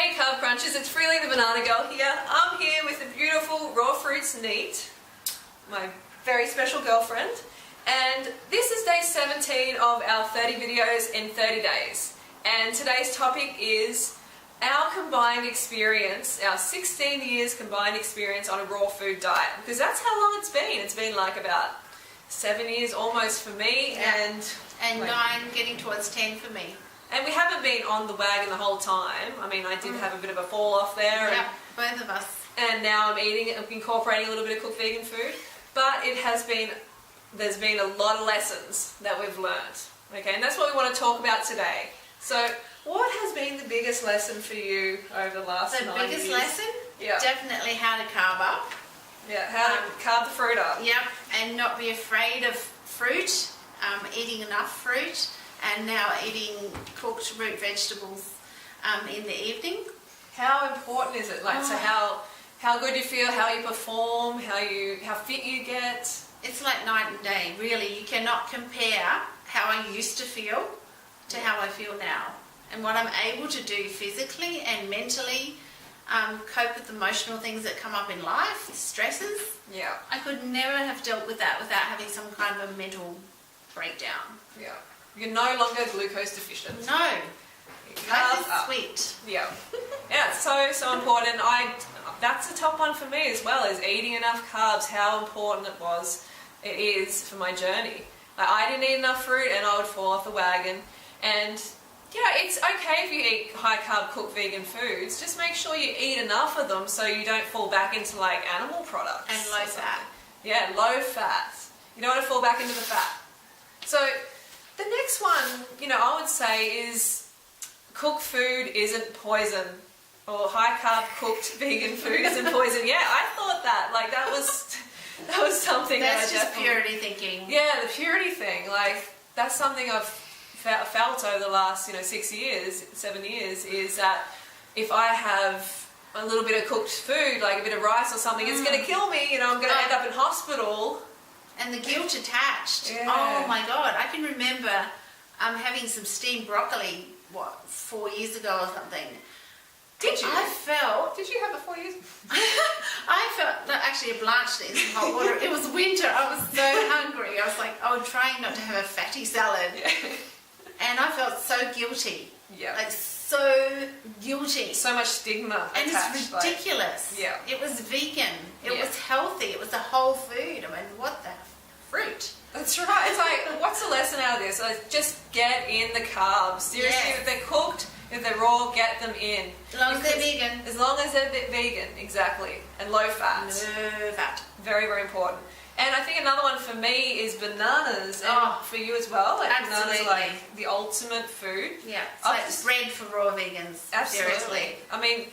Hey Carb Crunchers, it's Freely the Banana Girl here. I'm here with the beautiful Raw Fruits Neat, my very special girlfriend. And this is day 17 of our 30 videos in 30 days. And today's topic is our combined experience, our 16 years combined experience on a raw food diet. Because that's how long it's been. It's been like about 7 years almost for me, and 9 getting towards 10 for me. And we haven't been on the wagon the whole time. I mean, I did have a bit of a fall off there. Yeah, both of us. And now I'm incorporating a little bit of cooked vegan food. But there's been a lot of lessons that we've learned. Okay, and that's what we want to talk about today. So, what has been the biggest lesson for you over the last 9 years? The biggest lesson? Yeah. Definitely how to carb up. Yeah, how to carb the fruit up. Yep, and not be afraid of fruit, eating enough fruit, and now eating cooked root vegetables in the evening. How important is it? Like, so how good you feel, how you perform, how fit you get? It's like night and day, really. You cannot compare how I used to feel to how I feel now. And what I'm able to do physically and mentally, cope with emotional things that come up in life, stresses. Yeah. I could never have dealt with that without having some kind of a mental breakdown. Yeah. You're no longer glucose deficient. No. Life is sweet. Yeah. Yeah, it's so important. That's the top one for me as well, is eating enough carbs, how important it is for my journey. Like, I didn't eat enough fruit and I would fall off the wagon. And yeah, it's okay if you eat high carb cooked vegan foods. Just make sure you eat enough of them so you don't fall back into like animal products. And low fat. Yeah, low fat. You don't want to fall back into the fat. So the next one, I would say is cooked food isn't poison. Or high carb cooked vegan food isn't poison. Yeah, I thought that. Like, that was something that's that I just purity thinking. Yeah, the purity thing. Like, that's something I've felt over the last 7 years, is that if I have a little bit of cooked food, like a bit of rice or something, it's going to kill me. I'm going to end up in hospital. And the guilt attached. Yeah. Oh my God, I can remember having some steamed broccoli, 4 years ago or something. Did you? I felt... Did you have it 4 years? I felt... No, actually, I blanched it in some hot water. It was winter. I was so hungry. I was like, trying not to have a fatty salad. Yeah. And I felt so guilty. Yeah. Like, so guilty. So much stigma and attached. It's ridiculous. Yeah. It was vegan. It was healthy. It was a whole food. I mean, what the fruit? That's right. It's like, what's the lesson out of this? Like, just get in the carbs. Seriously, if they're cooked, if they're raw, get them in. As long as they're vegan. As long as they're vegan, exactly. And low fat. No fat. Very, very important. And I think another one for me is bananas. And for you as well. Like, absolutely. Bananas are like the ultimate food. Yeah. It's like bread for raw vegans. Absolutely. Seriously. I mean,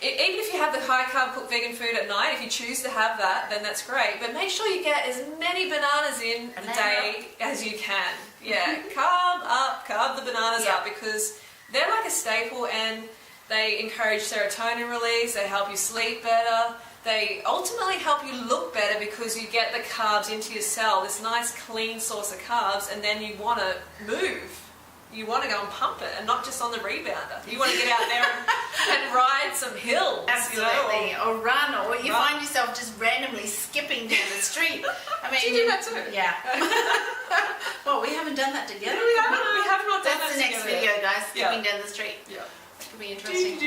even if you have the high carb cooked vegan food at night, if you choose to have that, then that's great. But make sure you get as many bananas in the day as you can. Yeah, carb the bananas up, because they're like a staple, and they encourage serotonin release, they help you sleep better, they ultimately help you look better because you get the carbs into your cell, this nice clean source of carbs, and then you want to move. You want to go and pump it, and not just on the rebounder. You want to get out there and ride some hills. Absolutely. Or run, or you find yourself just randomly skipping down the street. I mean, do you do that too? Yeah. Well, we haven't done that together. We have not done that together. That's the next video, guys. Skipping down the street. Yeah. That could be interesting.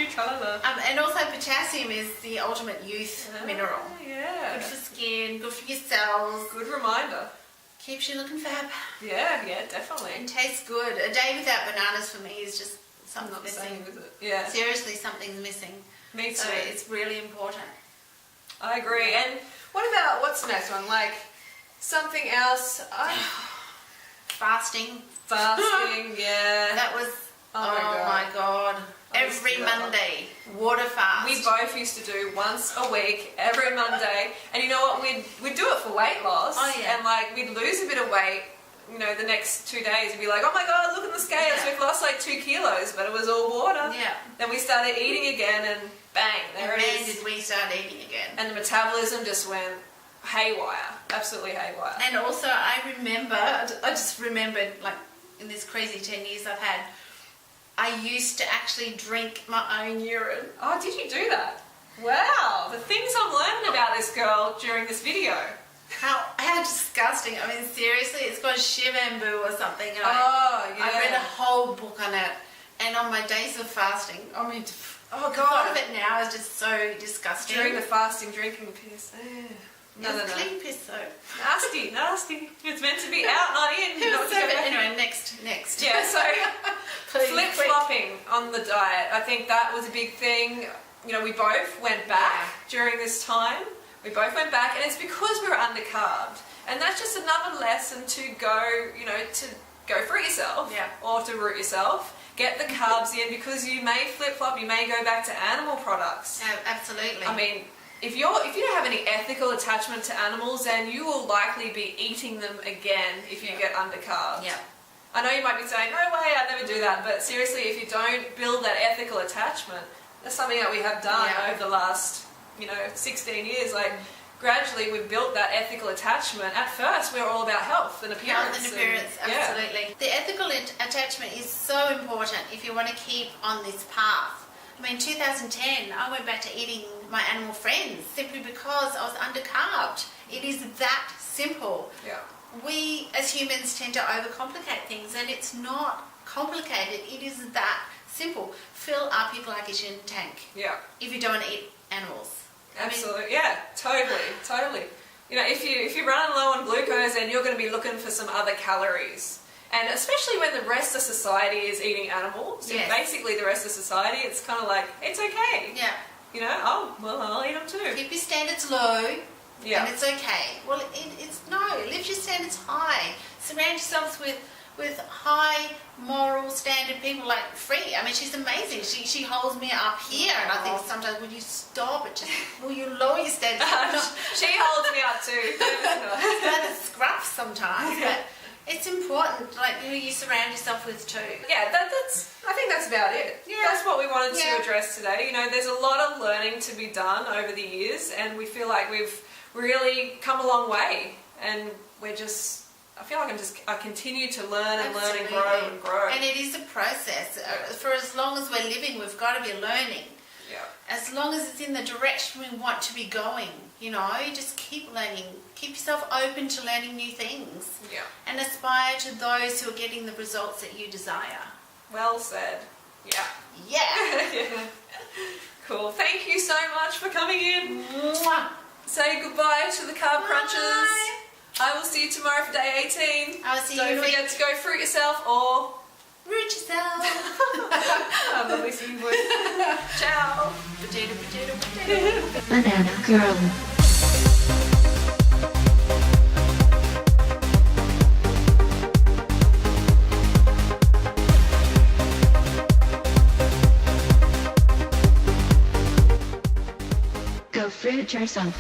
And also potassium is the ultimate youth mineral. Yeah. Good for skin, good for your cells. Good reminder. Keeps you looking fab. Yeah, definitely. And tastes good. A day without bananas for me is just something not missing. the same, is it? Yeah. Seriously, something's missing. Me too. So it's really important. I agree. And what's the next one? Like, something else? Fasting. Yeah. That was, oh my God. Every Monday, water fast. We both used to do once a week, every Monday. And you know what? We'd do it for weight loss. Oh, yeah. And like, we'd lose a bit of weight, the next 2 days. We'd be like, oh my God, look at the scales. Yeah. We've lost like 2 kilos, but it was all water. Yeah. Then we started eating again, and bang, there it is. Did we start eating again. And the metabolism just went haywire. Absolutely haywire. And also, I just remembered, like, in this crazy 10 years I've had, I used to actually drink my own urine. Oh, did you do that? Wow, the things I'm learning about this girl during this video. How disgusting. I mean, seriously, it's called Shivambu or something. And Oh, yeah. I read a whole book on it. And on my days of fasting, I mean, Oh, the thought God. of it now is just so disgusting. During the fasting, drinking piss. No. Clean piss though. Nasty, nasty. It's meant to be out, not in. It Not was to so go bad. back in. Anyway, next. Yeah, so Please, flip-flopping on the diet. I think that was a big thing. You know, we both went back during this time. We both went back, and it's because we were undercarbed. And that's just another lesson to go, you know, to go fruit yourself or to root yourself. Get the carbs in, because you may flip-flop, you may go back to animal products. Absolutely. I mean, if you don't have any ethical attachment to animals, then you will likely be eating them again if you get undercarbed. Yeah. I know you might be saying, no way, I'd never do that, but seriously, if you don't build that ethical attachment, that's something that we have done over the last, 16 years. Like, gradually we've built that ethical attachment. At first, we were all about health and appearance. Health and appearance, absolutely. The ethical attachment is so important if you want to keep on this path. I mean, 2010, I went back to eating my animal friends simply because I was undercarbed. It is that simple. Yeah. We as humans tend to overcomplicate things, and it's not complicated. It is that simple. Fill up your glycogen tank. Yeah. If you don't want to eat animals. Absolutely. Totally. If you're running low on glucose, then you're going to be looking for some other calories. And especially when the rest of society is eating animals, basically the rest of society, it's kind of like, it's okay. Yeah. I'll eat them too. Keep your standards low. Yeah. And it's okay. Well, lift your standards high. Surround yourselves with high moral standard people like Free. I mean, she's amazing. She holds me up here, and I think sometimes, will you stop it? Will you lower your standards? She holds me up too. It's kind of scruff sometimes, but it's important, like, who you surround yourself with too. Yeah, I think that's about it. Yeah. That's what we wanted to address today. There's a lot of learning to be done over the years, and we feel like we've really come a long way, and I feel like I continue to learn and learn and grow. And it is a process. For as long as we're living, we've got to be learning. Yeah. As long as it's in the direction we want to be going, just keep learning. Keep yourself open to learning new things. Yeah. And aspire to those who are getting the results that you desire. Well said. Yeah. Yeah. Cool. Thank you so much for coming in. Mwah. Say goodbye to the carb crunchers. Bye. I will see you tomorrow for day 18. I'll see you in Don't a week. forget to go fruit yourself or Root yourself. lovely see you. Ciao. Potato. Banana Girl. Go fruit yourself.